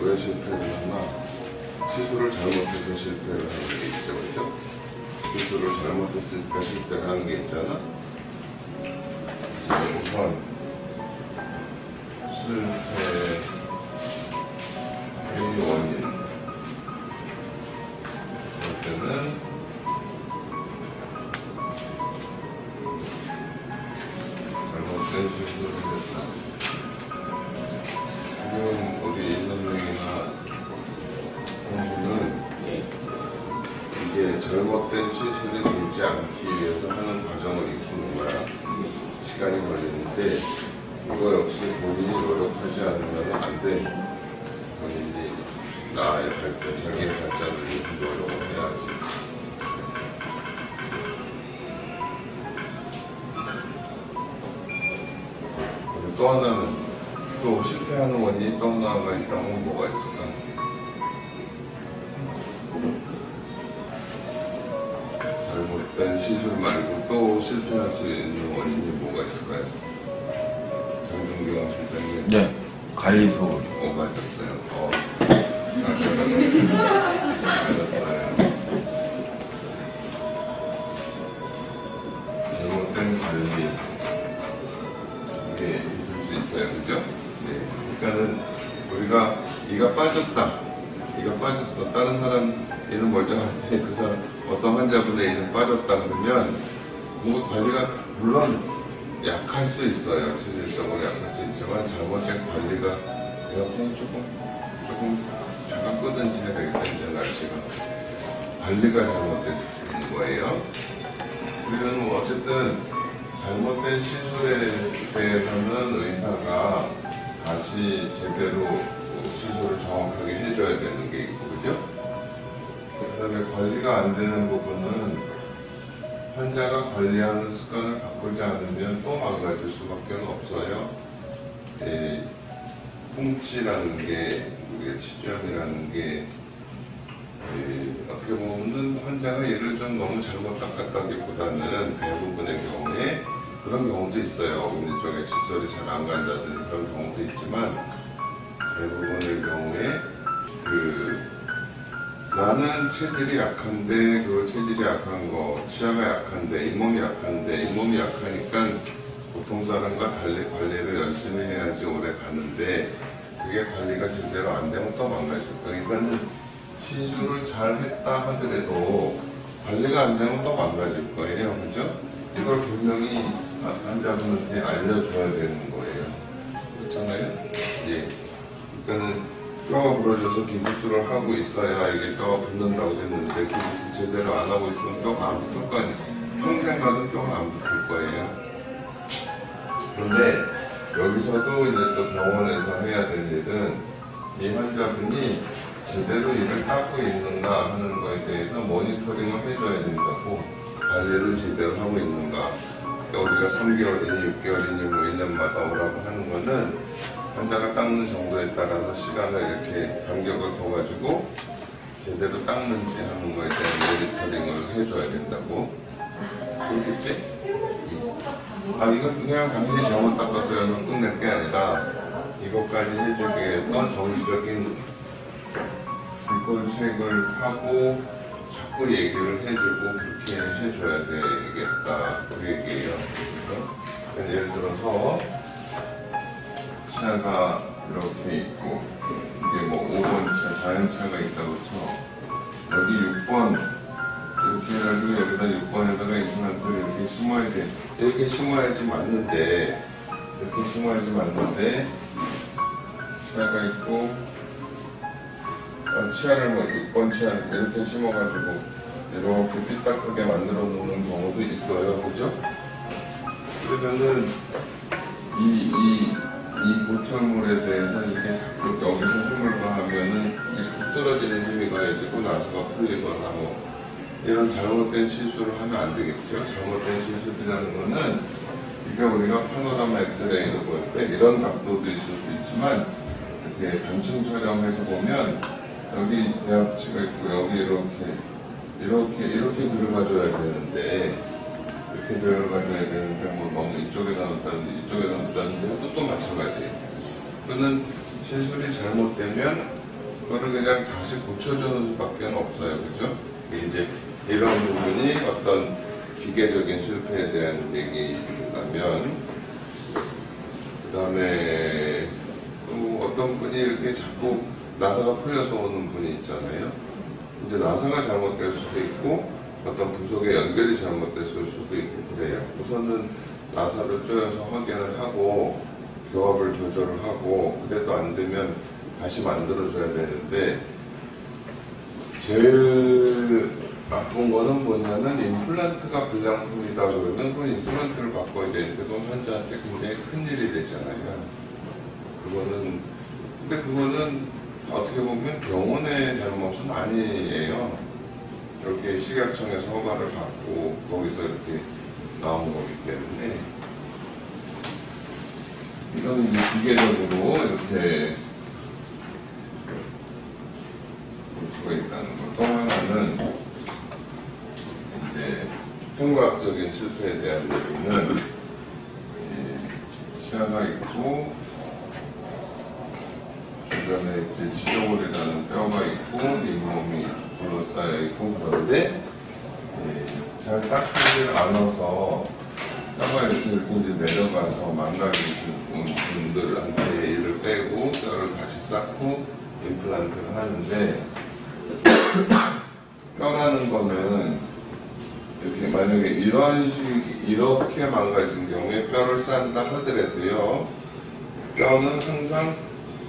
왜 실패를 했나? 시술을 잘못해서 실패를 하는 게 있죠, 그죠? 시술을 잘못했으니까 실패를 하는 게 있잖아? 우선 실패의 원인 할 때는 잘못된 시술을 했다. 지금 우리 인선생이나 공부는 이게 잘못된 시술이 되지 않기 위해서 하는 과정을 익히는 거야. 시간이 걸리는데 이거 역시 본인이 노력하지 않으면 안 돼. 본인이 나의 발전, 자기의 발전을 위해서 노력을 해야지. 또 하나는, 또 실패하는 원인이 또 하나가 있다면 뭐가 있을까? 잘못된 시술 말고 또 실패할 수 있는 원인이 뭐가 있을까요? 장준경 실장님. 네, 관리소. 맞았어요. 맞았어요. 잘못된 관리. 이게 있을 수 있어요. 그죠? 네. 그러니까는 우리가 네가 빠졌다. 네가 빠졌어. 다른 사람 얘는 멀쩡한데 그 사람 어떤 환자분의 얘는 빠졌다 그러면 뭔가 관리가 물론 약할 수 있어요. 체질적으로 약할 수 있지만 잘못된 관리가 에어컨 조금 잠깐 끄든지 해야 되겠다. 이제 날씨가 관리가 잘못된 거예요. 우리는 뭐 어쨌든 잘못된 시술에 대해서는 의사가 다시 제대로 시술을 정확하게 해줘야 되는 게 있고, 그죠? 그 다음에 관리가 안 되는 부분은 환자가 관리하는 습관을 바꾸지 않으면 또 망가질 수밖에 없어요. 풍치라는 게, 우리가 치주염이라는 게, 어떻게 보면 환자가 얘를 좀 너무 잘못 닦았다기보다는 대부분의 경우에 그런 경우도 있어요. 어금니 쪽에 칫솔이 잘 안 간다든지 그런 경우도 있지만 대부분의 경우에 나는 체질이 약한데 그 체질이 약한 거, 치아가 약한데 잇몸이 약한데 잇몸이 약하니까 보통 사람과 달리 관리를 열심히 해야지 오래 가는데 그게 관리가 제대로 안 되면 또 망가질 거예요. 그러니까 시술을 잘 했다 하더라도 관리가 안 되면 또 망가질 거예요. 그죠? 이걸 분명히 환자분한테 알려줘야 되는 거예요. 그렇잖아요? 예. 그러니까는 뼈가 부러져서 기부스를 하고 있어야 이게 뼈가 붙는다고 했는데 기부스 제대로 안 하고 있으면 뼈가 안 붙을 거 아니에요. 평생 가도 뼈가 안 붙을 거예요. 그런데 여기서도 이제 또 병원에서 해야 될 일은 이 환자분이 제대로 이를 닦고 있는가 하는 거에 대해서 모니터링을 해줘야 된다고. 관리를 제대로 하고 있는가. 그러니까 우리가 3개월이니 6개월이니 뭐 1년마다 오라고 하는 거는 환자가 닦는 정도에 따라서 시간을 이렇게 간격을 둬가지고 제대로 닦는지 하는 거에 대한 모니터링을 해줘야 된다고. 그렇겠지? 이건 그냥 당신이 잘못 닦았어요. 끝낼 게 아니라 이것까지 해주기 위해서 정기적인 비꼴책을 하고 자꾸 얘기를 해주고 그렇게 해줘야 되겠다. 그 얘기예요. 그러니까 예를 들어서 치아가 이렇게 있고 이게 뭐 5번 차, 자연차가 있다고 쳐. 여기 6번 이렇게 해가지고 여기다 6번에다가 임플란트를 이렇게 심어야 돼. 이렇게 심어야지 맞는데 이렇게 심어야지 맞는데 치아가 있고 치아를 뭐 6번 치아 이렇게 심어가지고 이렇게 삐딱하게 만들어 놓는 경우도 있어요. 그죠? 그러면은 이 보철물에 대해서 이게 자꾸 여기서 힘을 가하면은 이게 자꾸 쓰러지는 힘이 가해지고 나서가 풀리거나 뭐 이런 잘못된 시술을 하면 안 되겠죠. 잘못된 시술이라는 거는 이게 우리가 파노라마 엑스레이로 볼 때 이런 각도도 있을 수 있지만 이렇게 단층 촬영해서 보면 여기 대합치가 있고 여기 이렇게 들어가줘야 되는데 이렇게 들어가줘야 되는데 뭐 너무 이쪽에 나온다든지 이쪽에 나온다든지 해도 또 마찬가지예요. 그는 시술이 잘못되면 그거를 그냥 다시 고쳐주는 수밖에 없어요. 그죠? 이제 이런 부분이 어떤 기계적인 실패에 대한 얘기라면, 그 다음에 또 어떤 분이 이렇게 자꾸 나사가 풀려서 오는 분이 있잖아요. 이제 나사가 잘못될 수도 있고 어떤 부속의 연결이 잘못됐을 수도 있고 그래요. 우선은 나사를 조여서 확인을 하고 교합을 조절을 하고, 그래도 안 되면 다시 만들어줘야 되는데, 제일 나쁜 거는 뭐냐면 임플란트가 불량품이다 그러면 그 임플란트를 바꿔야 되는데 그건 환자한테 굉장히 큰일이 되잖아요. 근데 그거는 어떻게 보면 병원의 잘못은 아니에요. 이렇게 식약청에서 허가를 받고 거기서 이렇게 나온 거기 때문에, 이건 이제 기계적으로 이렇게 볼 수가 있다는 거. 또 하나는 이제 통과학적인 실패에 대한 얘기는 시야가 있고 주변에 이제 지저골이라는 뼈가 있고 잇몸이 둘러싸여 있고, 그런데 잘 닦이질 않아서 뼈가 이렇게 이제 내려가서 망가지는 분들한테 이를 빼고 뼈를 다시 쌓고 임플란트를 하는데, 뼈라는 거는 이렇게 만약에 이렇게 망가진 경우에 뼈를 쌓는다 하더라도요, 뼈는 항상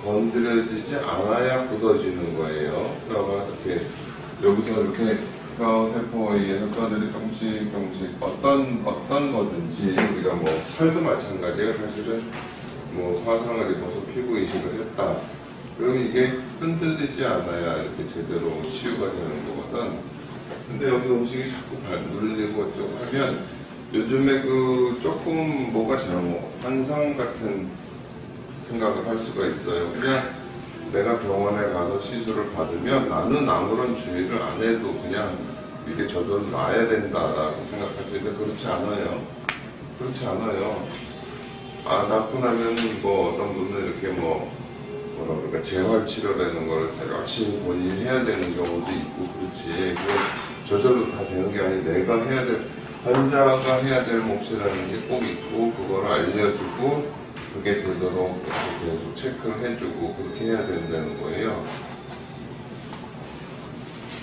건드려지지 않아야 굳어지는 거예요. 뼈가 이렇게 여기서 이렇게 뼈 세포에 의해서 뼈들이 조금씩 어떤 거든지, 우리가 뭐 살도 마찬가지예요. 사실은 뭐 화상을 입어서 피부 이식을 했다. 그럼 이게 흔들리지 않아야 이렇게 제대로 치유가 되는 거거든. 근데 여기 음식이 자꾸 눌리고 어쩌고 하면 요즘에 그 조금 뭐가 잘못, 환상 같은 생각을 할 수가 있어요. 그냥 내가 병원에 가서 시술을 받으면 나는 아무런 주의를 안 해도 그냥 이게 저절로 나아야 된다라고 생각할 수 있는데 그렇지 않아요. 그렇지 않아요. 낳고 나면 뭐 어떤 분은 이렇게 뭐라 그럴까, 재활치료라는 걸 열심히 본인이 해야 되는 경우도 있고, 그렇지. 저절로 다 되는 게 아니고 내가 해야 될, 환자가 해야 될 몫이라는 게 꼭 있고, 그걸 알려주고 그게 되도록 계속 체크를 해주고 그렇게 해야 된다는 거예요.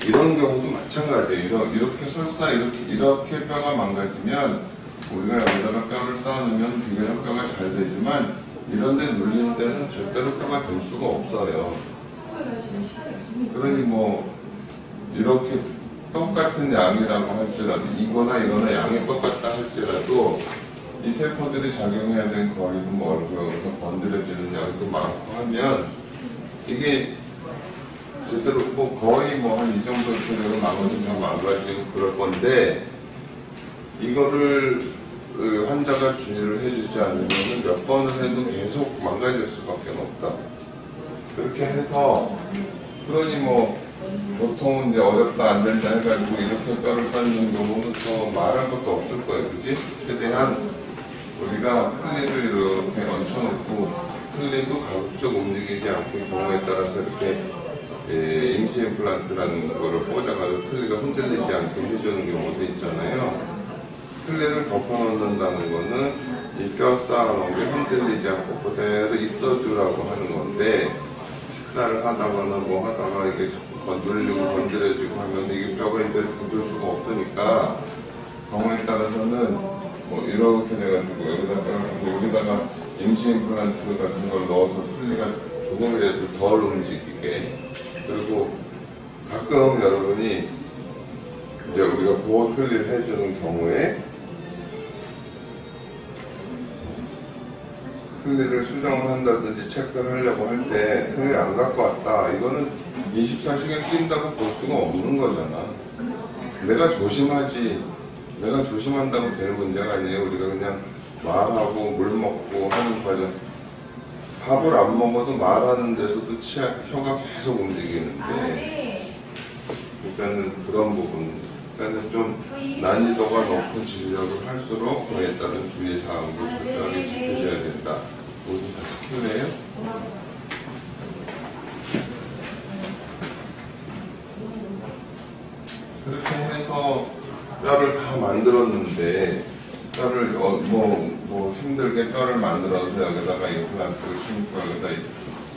이런 경우도 마찬가지예요. 이렇게 설사 이렇게 뼈가 망가지면 우리가 여기다가 뼈를 쌓아놓으면 비교적 뼈가 잘 되지만 이런 데 눌리는 데는 절대로 뼈가 될 수가 없어요. 그러니 뭐 이렇게 똑같은 양이라고 할지라도 이거나 양이 똑같다 할지라도 이 세포들이 작용해야 되는 거리도 멀고 여기서 건드려지는 양도 많고 하면 이게 제대로 뭐 거의 뭐 한 이 정도 수준으로 나머지 다 망가지고 그럴 건데, 이거를 환자가 주의를 해주지 않으면 몇 번을 해도 계속 망가질 수밖에 없다. 그렇게 해서 그러니 뭐 보통은 이제 어렵다 안 된다 해가지고 이렇게 뼈를 쌓는 경우는 더 말할 것도 없을 거예요. 그지? 최대한 우리가 플리를 이렇게 얹혀놓고 플리도 가급적 움직이지 않게 경우에 따라서 이렇게 임시 임플란트라는 거를 꽂아가지고 플리가 흔들리지 않게 해주는 경우도 있잖아요. 플리를 덮어놓는다는 거는 이 뼈 쌓아놓은 게 흔들리지 않고 그대로 있어주라고 하는 건데, 식사를 하다거나 뭐 하다가 이게 자꾸 건드려지고 하면 이게 뼈가 이제 굳을 수가 없으니까 경우에 따라서는 뭐 이렇게 돼가지고 여기다가 임시 임플란트 같은 걸 넣어서 플리가 조금이라도 덜 움직이게. 그리고 가끔 여러분이 이제 우리가 보호 플리를 해주는 경우에 플리를 수정을 한다든지 체크를 하려고 할 때 플리 안 갖고 왔다. 이거는 24시간 낀다고 볼 수가 없는 거잖아. 내가 조심하지. 내가 조심한다고 되는 문제가 아니에요. 우리가 그냥 말하고 물 먹고 하는 과정. 밥을 안 먹어도 말하는 데서도 혀가 계속 움직이는데, 그러니까는 그런 부분, 그러니까는 좀 난이도가 높은 진료를 할수록 그에 따른 주의 사항도 철저하게 지켜줘야 된다. 모두 다 지킬래요? 만들었는데 뼈를 뭐 힘들게 뼈를 만들어서 여기다가 임플란트를 심고 여기다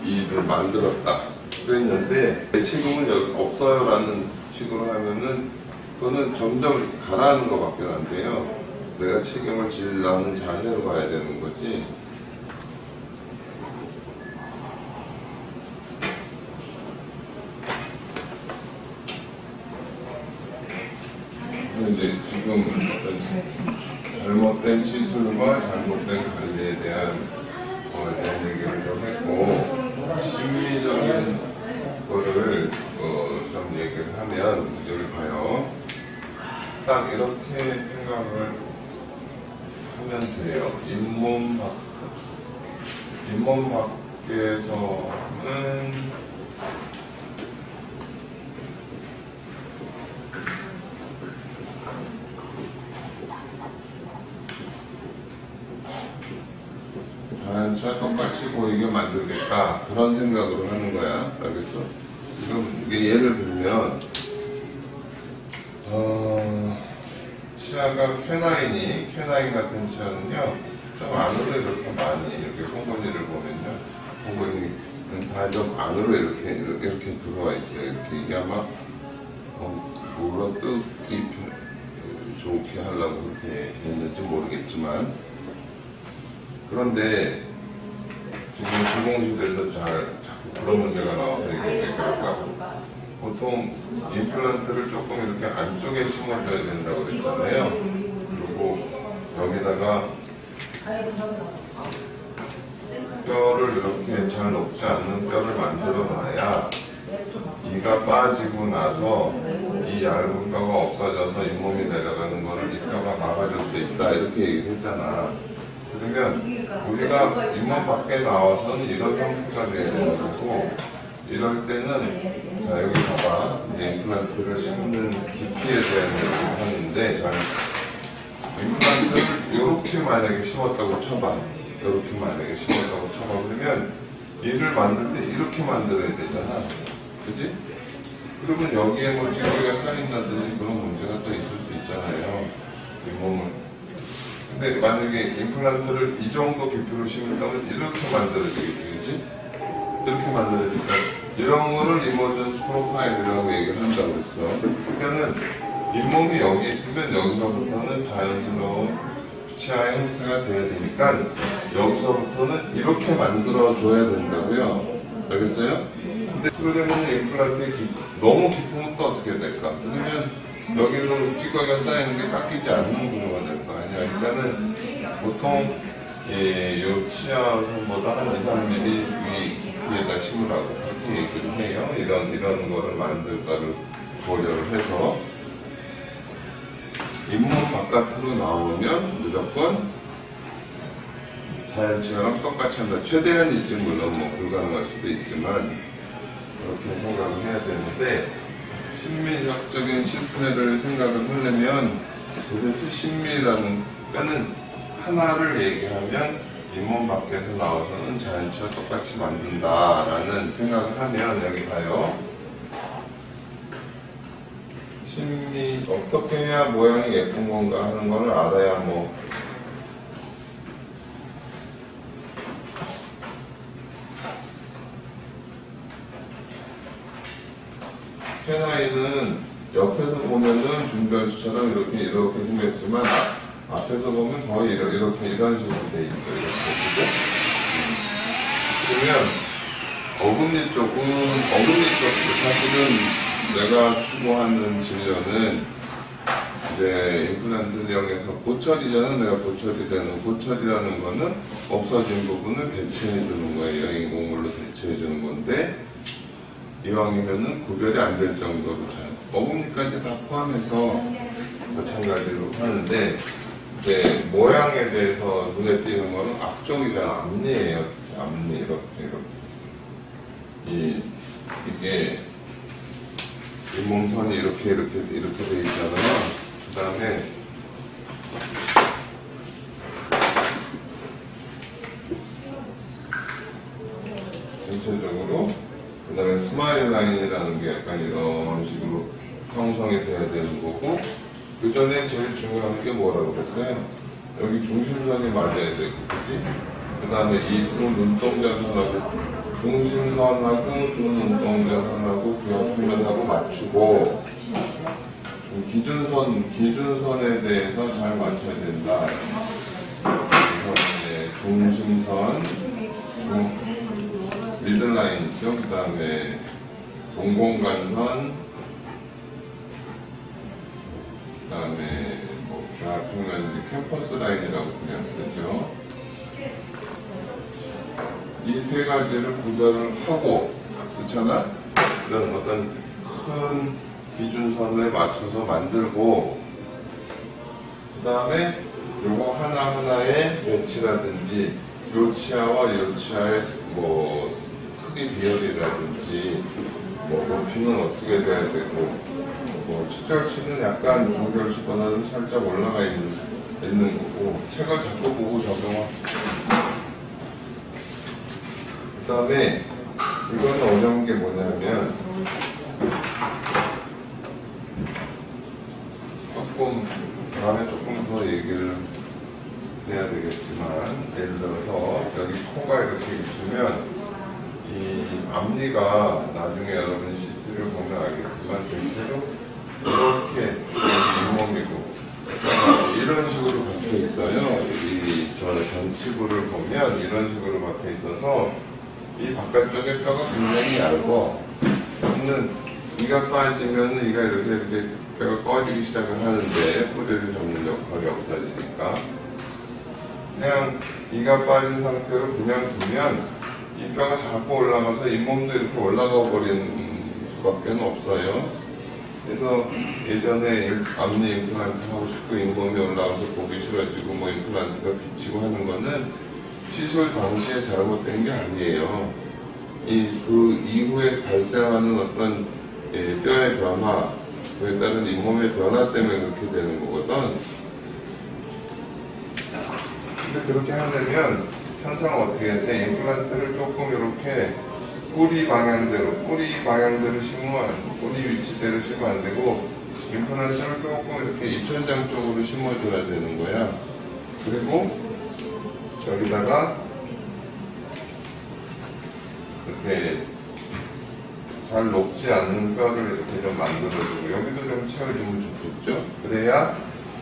이를 만들었다 그랬는데 책임은 여기 없어요라는 식으로 하면은 그거는 점점 가라앉는 것밖에 안 돼요. 내가 책임을 지려는 자세로 가야 되는 거지. 이제 지금 잘못된 시술과 잘못된 관리에 대한 얘기를 좀 했고, 심리적인 거를 좀 얘기를 하면 여기 봐요. 딱 이렇게 생각을 하면 돼요. 잇몸 밖에서는 자연차 똑같이 보이게 만들겠다 그런 생각으로 하는 거야. 알겠어? 지금 이게 예를 들면 치아가 K9 같은 치아는요 좀 안으로 이렇게 많이 이렇게 콩고니를 보면요 콩고니는 다 좀 안으로 이렇게 들어와 있어요. 이렇게 이게 아마 물어뜯기 좋게 하려고 그렇게 했는지 모르겠지만, 그런데 지금 주공시대에서 자꾸 그런 문제가 나와서 이게 왜 그럴까? 보통 임플란트를 조금 이렇게 안쪽에 심어줘야 된다고 그랬잖아요. 그리고 여기다가 뼈를 이렇게 잘 녹지 않는 뼈를 만들어 놔야 이가 빠지고 나서 이 얇은 뼈가 없어져서 잇몸이 내려가는 거를 이 뼈가 막아줄 수 있다 이렇게 얘기를 했잖아. 그러면 우리가 잇몸 밖에 나와서는 이런 상태가 돼야 되는 거고, 이럴 때는 자 여기 봐봐, 이제 임플란트를 심는 깊이에 대한 얘기를 하는데, 자 임플란트를 이렇게 만약에 심었다고 쳐봐. 이렇게 만약에 심었다고 쳐봐. 그러면 이를 만들 때 이렇게 만들어야 되잖아. 그지? 그러면 여기에 뭐 찌꺼기가 쌓인다든지 그런 문제가 또 있을 수 있잖아요. 잇몸을. 근데 만약에 임플란트를 이 정도 깊이로 심는다면 이렇게 만들어야 되겠지, 그치? 이렇게 만들어야니까 이런 거를 이머전스 프로파일이라고 얘기를 한다고 했어. 그러니까는 잇몸이 여기 있으면 여기서부터는 자연스러운 치아의 형태가 돼야 되니까 여기서부터는 이렇게 만들어줘야 된다고요. 알겠어요? 근데 그러려면 임플란트에 너무 깊으면 또 어떻게 될까? 그러면 여기로 찌꺼기가 쌓이는 게 깎이지 않는 구조가 될 거 아니야. 그러니까는 보통 이 치아보다 한 2, 3mm 위 깊이에다 심으라고 그렇게 얘기를 해요. 이런 거를 만들까를 고려를 해서 잇몸 바깥으로 나오면 무조건 자연 치아랑 똑같이 한다. 최대한이지, 물론 뭐 불가능할 수도 있지만 그렇게 생각을 해야 되는데, 심리학적인 실패를 생각을 하려면 도대체 심리라는 뼈는 하나를 얘기하면 잇몸 밖에서 나와서는 자연치와 똑같이 만든다라는 생각을 하면, 여기 봐요. 심리 어떻게 해야 모양이 예쁜 건가 하는 거를 알아야 뭐 K9은 옆에서 보면은 준비아씨처럼 이렇게 생겼지만 앞에서 보면 거의 이런 식으로 돼 있어요. 이렇게. 그러면 어금니 쪽도 사실은 내가 추구하는 진료는 이제 임플란트형에서 고철이잖아. 내가 고철이라는 거는 없어진 부분을 대체해 주는 거예요. 인공물로 대체해 주는 건데, 이왕이면은 구별이 안 될 정도로 잘 어금니까지 다 포함해서 마찬가지로 하는데, 이제 모양에 대해서 눈에 띄는 거는 앞쪽이랑 앞니예요. 앞니 이렇게. 이게 잇몸선이 이렇게 돼 있잖아요. 그 다음에 전체적으로, 그 다음에 스마일 라인이라는 게 약간 이런 식으로 형성이 돼야 되는 거고, 그 전에 제일 중요한 게 뭐라고 그랬어요? 여기 중심선이 맞아야 되고, 그지? 그 다음에 이 두 눈동자선하고, 중심선하고 두 눈동자선하고 그 옆면하고 맞추고, 기준선에 대해서 잘 맞춰야 된다. 그래서 이제 중심선, 미들라인이죠. 그 다음에 동공간선, 그 다음에 뭐 대학평면 캠퍼스 라인이라고 그냥 쓰죠. 이 세 가지를 구별을 하고, 그렇잖아? 이런 어떤 큰 기준선에 맞춰서 만들고, 그 다음에 요거 하나하나의 배치라든지 요 치아와 요 치아의 뭐 크기 비율이라든지 뭐 높이는 어떻게 돼야 되고, 뭐 측정치는 약간 중결치보다는 살짝 올라가 있는 거고, 책을 자꾸 보고 적용하고. 그 다음에 이거는 어려운 게 뭐냐면 다음에 조금 더 얘기를 해야 되겠지만, 예를 들어서 여기 코가 이렇게 있으면 이 앞니가 나중에 여러분 CT를 보면 알겠지만 대체로 이렇게 잇몸이고 이런 식으로 박혀 있어요. 이 전치부를 보면 이런 식으로 박혀 있어서 이 바깥쪽에 뼈가 굉장히 얇고, 있는 이가 빠지면 이가 이렇게 뼈가 꺼지기 시작을 하는데 뿌리를 잡는 역할이 없어지니까, 그냥 이가 빠진 상태로 그냥 두면 이 뼈가 자꾸 올라가서 잇몸도 이렇게 올라가 버리는 수밖에 없어요. 그래서 예전에 앞니 임플란트 하고 싶고 잇몸이 올라가서 보기 싫어지고 뭐 임플란트가 비치고 하는 거는 시술 당시에 잘못된 게 아니에요. 그 이후에 발생하는 어떤 뼈의 변화, 그에 따른 잇몸의 변화 때문에 그렇게 되는 거거든. 근데 그렇게 하려면 항상 어떻게 돼? 임플란트를 조금 이렇게 뿌리 방향대로 심으면, 뿌리 위치대로 심으면 안 되고, 임플란트를 조금 이렇게 입천장 쪽으로 심어줘야 되는 거야. 그리고 여기다가 이렇게 잘 녹지 않는 뼈를 이렇게 좀 만들어주고, 여기도 좀 채워주면 좋겠죠? 그래야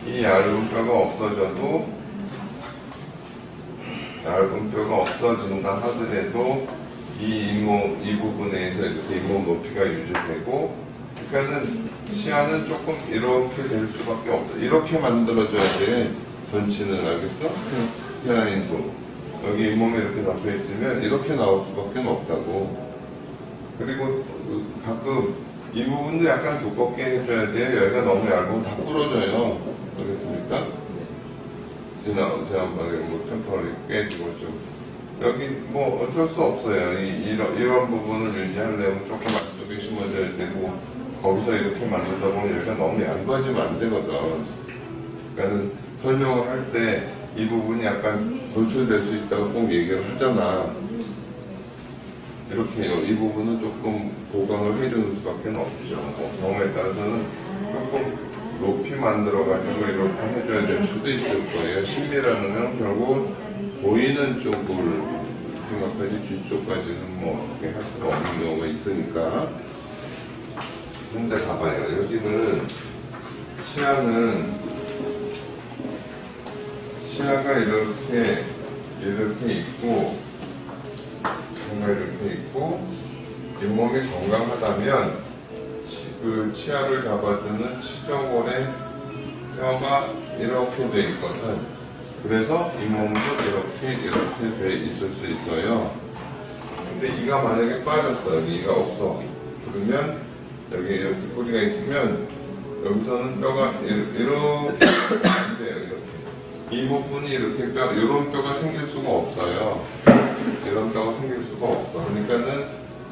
이 얇은 뼈가 없어진다 하더라도 이 부분에서 이렇게 잇몸 높이가 유지되고, 그러니까는 치아는 조금 이렇게 될 수밖에 없어. 이렇게 만들어줘야 돼. 전치는 알겠어? 라인도 여기 잇몸이 이렇게 잡혀 있으면 이렇게 나올 수밖에 없다고. 그리고 가끔 이 부분도 약간 두껍게 해줘야 돼요. 여기가 너무 얇으면 다 부러져요. 알겠습니까? 지난번에 뭐 템퍼를 깨지고 좀 여기 뭐 어쩔 수 없어요. 이런 부분을 유지하려면 조금 안쪽에 심어줘야 되고, 거기서 이렇게 만들다 보면 여기가 너무 얇아지면 안 되거든. 그러니까 설명을 할 때 이 부분이 약간 돌출될 수 있다고 꼭 얘기를 하잖아. 이렇게 이 부분은 조금 보강을 해주는 수밖에 없죠. 경우에 따라서는 조금 높이 만들어가지고 이렇게 해줘야 될 수도 있을 거예요. 심미라는 건 결국 보이는 쪽을 생각하지 뒤쪽까지는 뭐 어떻게 할 수가 없는 경우가 있으니까. 근데 가봐요. 여기는 치아가 이렇게 있고, 치아가 이렇게 있고, 잇몸이 건강하다면 그 치아를 잡아주는 치정골의 뼈가 이렇게 돼 있거든. 그래서 잇몸도 이렇게 돼 있을 수 있어요. 근데 이가 만약에 빠졌어, 이가 없어. 그러면 여기 이렇게 뿌리가 있으면 여기서는 뼈가 이렇게 안 돼요. 이렇게. 이 부분이 이렇게 이런 뼈가 생길 수가 없어요. 이런 뼈가 생길 수가 없어. 그러니까는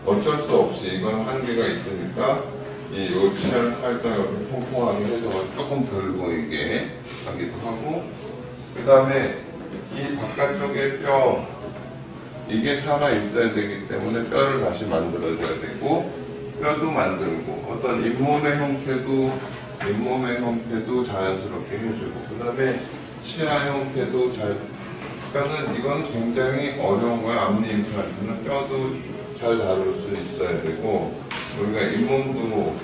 어쩔 수 없이 이건 한계가 있으니까 이 치아를 살짝 이렇게 통통하게 해서 조금 덜 보이게 하기도 하고, 그 다음에 이 바깥쪽에 뼈, 이게 살아 있어야 되기 때문에 뼈를 다시 만들어줘야 되고, 뼈도 만들고, 어떤 잇몸의 형태도 잇몸의 형태도 자연스럽게 해주고, 그 다음에 치아 형태도 그러니까는 이건 굉장히 어려운 거야. 앞니 임플란트는 뼈도 잘 다룰 수 있어야 되고, 우리가 잇몸도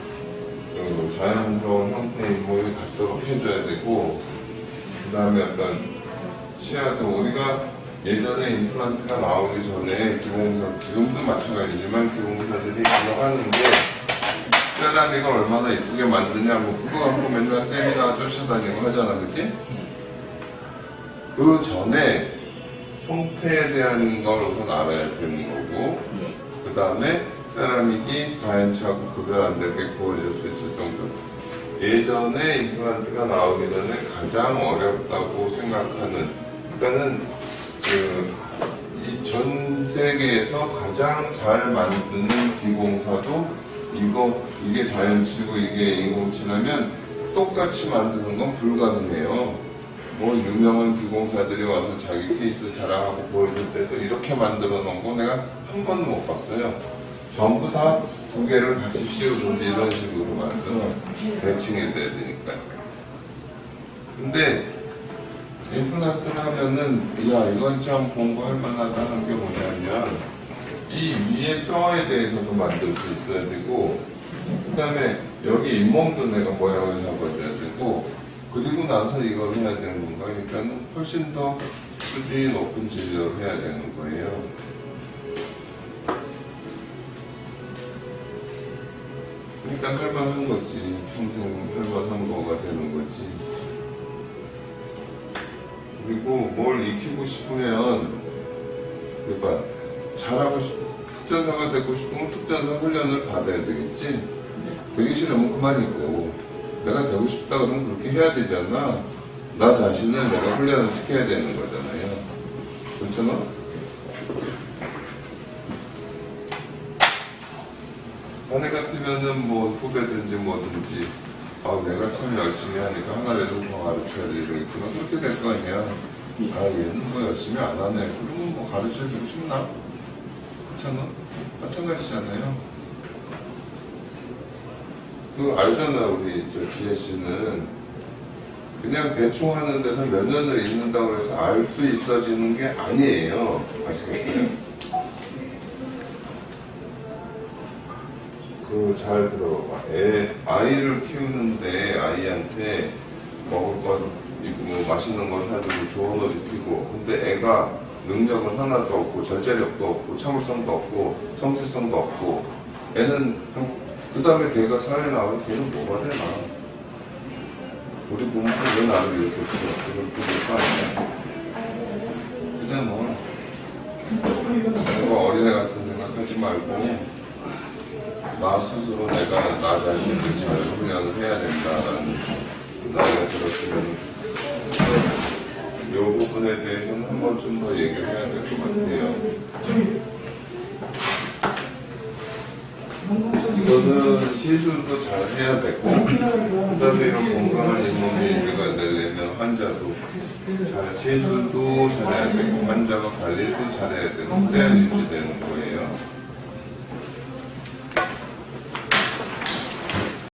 자연스러운 형태의 잇몸이 갖도록 해줘야 되고, 그 다음에 어떤 치아도 우리가 예전에 임플란트가 나오기 전에 기공사, 지금도 마찬가지지만 기공사들이 그거 하는 게 세라믹을 얼마나 이쁘게 만드냐, 뭐 그거 갖고 맨날 세미나 쫓아다니고 하잖아, 그치? 그 전에 형태에 대한 걸 우선 알아야 되는 거고, 그 다음에 세라믹이 자연치하고 구별 안 되게 구워질 수 있을 정도. 예전에 임플란트가 나오기 전에 가장 어렵다고 생각하는, 그러니까는 이 전 세계에서 가장 잘 만드는 기공사도 이게 자연치고 이게 인공치라면 똑같이 만드는 건 불가능해요. 뭐 유명한 기공사들이 와서 자기 케이스 자랑하고 보여줄 때도 이렇게 만들어 놓은 거 내가 한 번도 못 봤어요. 전부 다 두 개를 같이 씌우든지 이런 식으로 만들어 매칭이 돼야 되니까. 근데 임플란트를 하면은 이건 참 공부할 만하다는 게 뭐냐면 이 위에 뼈에 대해서도 만들 수 있어야 되고, 그 다음에 여기 잇몸도 내가 모양을 잡아줘야 되고, 그리고 나서 이걸 해야 되는 건가. 그러니까 훨씬 더 수준이 높은 진료를 해야 되는 거예요. 그러니까 할만한 거지. 평생 할만한 거가 되는 거지. 그리고 뭘 익히고 싶으면, 그러니까 잘하고 싶고, 특전사가 되고 싶으면 특전사 훈련을 받아야 되겠지. 되기 싫으면 그만 있고, 내가 되고 싶다 그러면 그렇게 해야 되잖아. 나 자신을 내가 훈련을 시켜야 되는 거잖아요. 그렇잖아? 자네 같으면은 뭐 후배든지 뭐든지, 내가 참 열심히 하니까 하나라도 더 가르쳐야 되겠구나. 그렇게 될 거 아니야. 얘는 뭐 열심히 안 하네. 그러면 뭐 가르쳐 주고 싶나? 그렇잖아? 마찬가지잖아요. 알잖아, 우리 지혜 씨는. 그냥 대충 하는 데서 몇 년을 있는다고 해서 알 수 있어지는 게 아니에요. 아시겠어요? 잘 들어봐. 아이를 키우는데 아이한테 먹을 것, 뭐 맛있는 거 사주고 좋은 옷 입히고, 근데 애가 능력은 하나도 없고 절제력도 없고 참을성도 없고 성실성도 없고, 애는 그 다음에 걔가 사회에 나와서 걔는 뭐가 되나? 우리 부모는 왜 나를 이렇게 그렇게 될 거 아니야? 그잖아. 내가 어린애 같은 생각하지 말고 나 스스로 내가 나 자신을 잘 훈련을 해야 된다라는 나이가 들었으면 이 부분에 대해서는 한 번쯤 더 얘기를 해야 될 것 같아요. 이거는 시술도 잘 해야 되고, 그 다음에 이런 건강한 잇몸이 유지가 되려면 환자도 시술도 잘해야 되고, 환자가 관리도 잘해야 되고, 그래야 유지되는 거예요.